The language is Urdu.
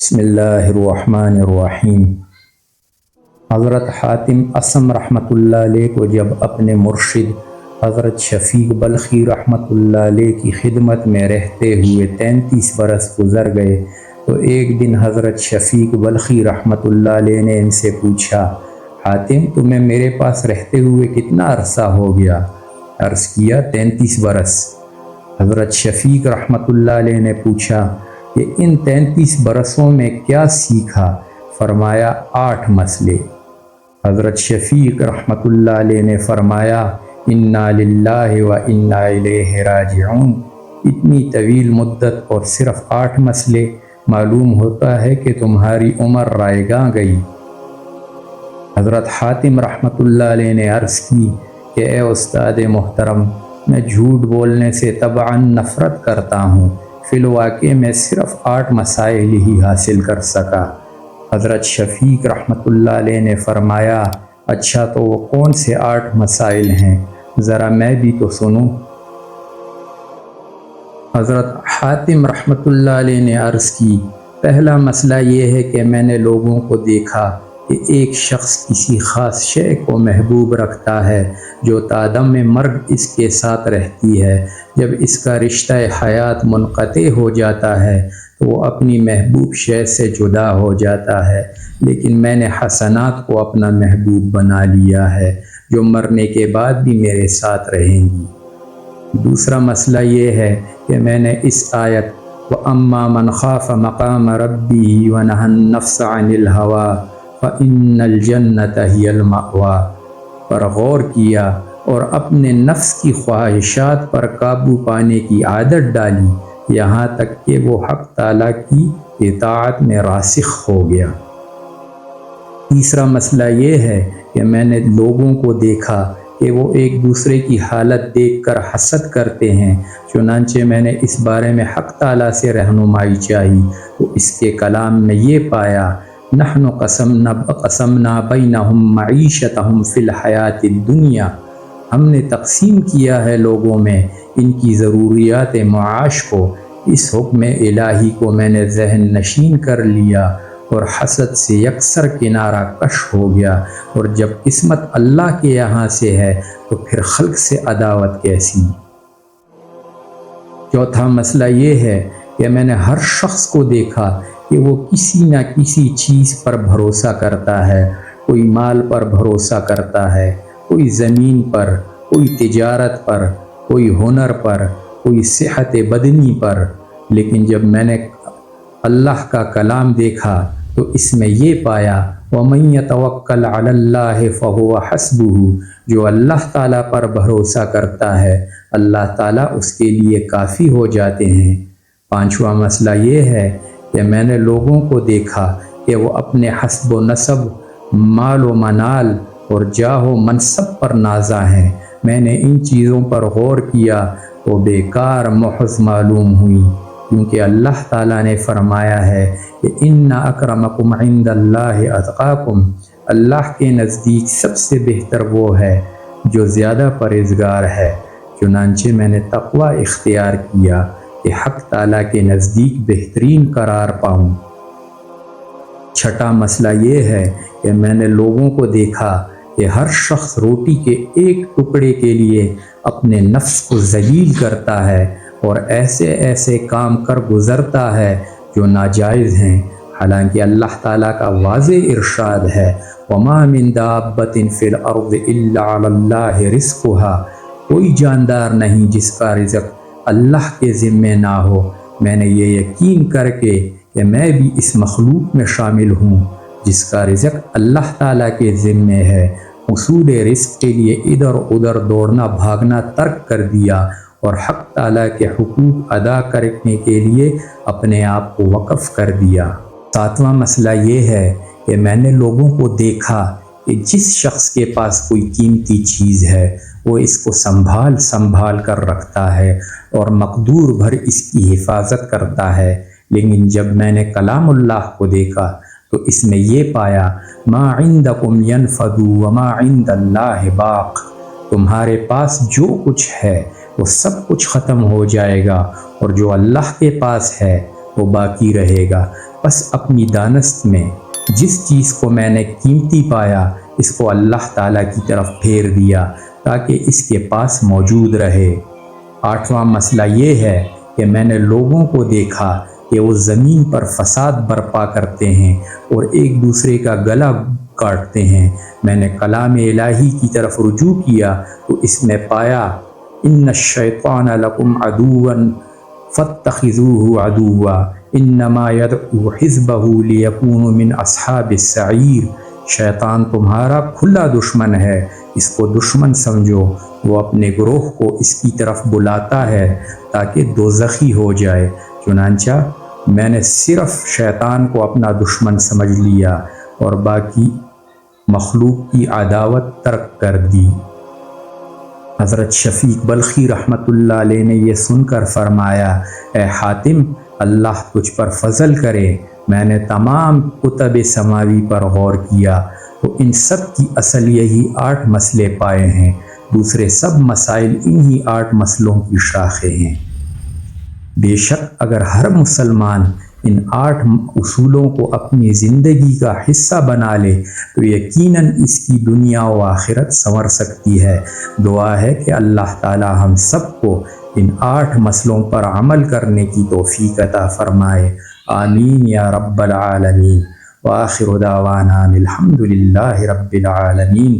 بسم اللہ الرحمن الرحیم۔ حضرت حاتم اصم رحمۃ اللہ علیہ کو جب اپنے مرشد حضرت شفیق بلخی رحمۃ اللہ علیہ کی خدمت میں رہتے ہوئے 33 برس گزر گئے تو ایک دن حضرت شفیق بلخی رحمۃ اللہ علیہ نے ان سے پوچھا، حاتم تمہیں میرے پاس رہتے ہوئے کتنا عرصہ ہو گیا؟ عرض کیا 33 برس۔ حضرت شفیق رحمۃ اللہ علیہ نے پوچھا کہ ان 33 برسوں میں کیا سیکھا؟ فرمایا 8 مسئلے۔ حضرت شفیق رحمۃ اللہ علیہ نے فرمایا انا للہ و انا الیہ راجعون۔ اتنی طویل مدت اور صرف 8 مسئلے، معلوم ہوتا ہے کہ تمہاری عمر رائے گاں گئی۔ حضرت حاتم رحمۃ اللہ علیہ نے عرض کی کہ اے استاد محترم، میں جھوٹ بولنے سے طبعاً نفرت کرتا ہوں، فی الواقع میں صرف 8 مسائل ہی حاصل کر سکا۔ حضرت شفیق رحمۃ اللہ علیہ نے فرمایا اچھا تو وہ کون سے 8 مسائل ہیں؟ ذرا میں بھی تو سنوں۔ حضرت حاتم رحمۃ اللہ علیہ نے عرض کی، پہلا مسئلہ یہ ہے کہ میں نے لوگوں کو دیکھا کہ ایک شخص کسی خاص شے کو محبوب رکھتا ہے جو تادم مرگ اس کے ساتھ رہتی ہے۔ جب اس کا رشتہ حیات منقطع ہو جاتا ہے تو وہ اپنی محبوب شے سے جدا ہو جاتا ہے، لیکن میں نے حسنات کو اپنا محبوب بنا لیا ہے جو مرنے کے بعد بھی میرے ساتھ رہیں گی۔ دوسرا مسئلہ یہ ہے کہ میں نے اس آیت وَأَمَّا مَنْ خَافَ مَقَامَ رَبِّهِ وَنَهَى النَّفْسَ عَنِ الْهَوَىٰ فَإِنَّ الْجَنَّةَ هِيَ الْمَأْوَىٰ پر غور کیا اور اپنے نفس کی خواہشات پر قابو پانے کی عادت ڈالی یہاں تک کہ وہ حق تعالیٰ کی اطاعت میں راسخ ہو گیا۔ تیسرا مسئلہ یہ ہے کہ میں نے لوگوں کو دیکھا کہ وہ ایک دوسرے کی حالت دیکھ کر حسد کرتے ہیں، چنانچہ میں نے اس بارے میں حق تعالیٰ سے رہنمائی چاہی تو اس کے کلام میں یہ پایا نحن قسمنا بینہم معیشتہم فی الحیات الدنیا، ہم نے تقسیم کیا ہے لوگوں میں ان کی ضروریات معاش کو۔ اس حکم الہی کو میں نے ذہن نشین کر لیا اور حسد سے یکسر کنارہ کش ہو گیا، اور جب قسمت اللہ کے یہاں سے ہے تو پھر خلق سے عداوت کیسی؟ چوتھا مسئلہ یہ ہے کہ میں نے ہر شخص کو دیکھا کہ وہ کسی نہ کسی چیز پر بھروسہ کرتا ہے، کوئی مال پر بھروسہ کرتا ہے، کوئی زمین پر، کوئی تجارت پر، کوئی ہنر پر، کوئی صحت بدنی پر، لیکن جب میں نے اللہ کا کلام دیکھا تو اس میں یہ پایا وَمَن يَتَوَكَّلْ عَلَى اللَّهِ فَهُوَ حَسْبُهُ، جو اللہ تعالیٰ پر بھروسہ کرتا ہے اللہ تعالیٰ اس کے لیے کافی ہو جاتے ہیں۔ پانچواں مسئلہ یہ ہے کہ میں نے لوگوں کو دیکھا کہ وہ اپنے حسب و نسب، مال و منال اور جاہ و منصب پر نازا ہیں۔ میں نے ان چیزوں پر غور کیا تو بیکار محض معلوم ہوئی، کیونکہ اللہ تعالیٰ نے فرمایا ہے کہ ان اکرمکم عند اللہ اتقاکم، اللہ کے نزدیک سب سے بہتر وہ ہے جو زیادہ پرہیزگار ہے۔ چنانچہ میں نے تقوی اختیار کیا کہ حق تعالیٰ کے نزدیک بہترین قرار پاؤں۔ چھٹا مسئلہ یہ ہے کہ میں نے لوگوں کو دیکھا کہ ہر شخص روٹی کے ایک ٹکڑے کے لیے اپنے نفس کو ذلیل کرتا ہے اور ایسے ایسے کام کر گزرتا ہے جو ناجائز ہیں، حالانکہ اللہ تعالیٰ کا واضح ارشاد ہے وَمَا مِن دَابَّةٍ فِي الْأَرْضِ إِلَّا عَلَى اللَّهِ رِزْقُهَا، کوئی جاندار نہیں جس کا رزق اللہ کے ذمے نہ ہو۔ میں نے یہ یقین کر کے کہ میں بھی اس مخلوق میں شامل ہوں جس کا رزق اللہ تعالیٰ کے ذمے ہے، حصول رزق کے لیے ادھر ادھر دوڑنا بھاگنا ترک کر دیا اور حق تعالیٰ کے حقوق ادا کرنے کے لیے اپنے آپ کو وقف کر دیا۔ ساتواں مسئلہ یہ ہے کہ میں نے لوگوں کو دیکھا کہ جس شخص کے پاس کوئی قیمتی چیز ہے وہ اس کو سنبھال کر رکھتا ہے اور مقدور بھر اس کی حفاظت کرتا ہے، لیکن جب میں نے کلام اللہ کو دیکھا تو اس میں یہ پایا ما عندکم ینفد وما عند اللہ باق، تمہارے پاس جو کچھ ہے وہ سب کچھ ختم ہو جائے گا اور جو اللہ کے پاس ہے وہ باقی رہے گا۔ بس اپنی دانست میں جس چیز کو میں نے قیمتی پایا اس کو اللہ تعالیٰ کی طرف پھیر دیا تاکہ اس کے پاس موجود رہے۔ 8واں مسئلہ یہ ہے کہ میں نے لوگوں کو دیکھا کہ وہ زمین پر فساد برپا کرتے ہیں اور ایک دوسرے کا گلا کاٹتے ہیں۔ میں نے کلام الہی کی طرف رجوع کیا تو اس میں پایا ان الشیطان لکم عدوا فاتخذوہ عدوا انما یدعو حزبہ لیکونوا من اصحاب السعیر۔ شیطان تمہارا کھلا دشمن ہے، اس کو دشمن سمجھو، وہ اپنے گروہ کو اس کی طرف بلاتا ہے تاکہ دوزخی ہو جائے۔ چنانچہ میں نے صرف شیطان کو اپنا دشمن سمجھ لیا اور باقی مخلوق کی عداوت ترک کر دی۔ حضرت شفیق بلخی رحمۃ اللہ علیہ نے یہ سن کر فرمایا، اے حاتم، اللہ تجھ پر فضل کرے، میں نے تمام کتب سماوی پر غور کیا تو ان سب کی اصل یہی 8 مسئلے پائے ہیں، دوسرے سب مسائل انہی 8 مسئلوں کی شاخیں ہیں۔ بے شک اگر ہر مسلمان ان 8 اصولوں کو اپنی زندگی کا حصہ بنا لے تو یقیناً اس کی دنیا و آخرت سنور سکتی ہے۔ دعا ہے کہ اللہ تعالی ہم سب کو ان 8 مسئلوں پر عمل کرنے کی توفیق عطا فرمائے، آمین یا رب العالمین۔ وآخر دعوانا الحمد للہ رب العالمین۔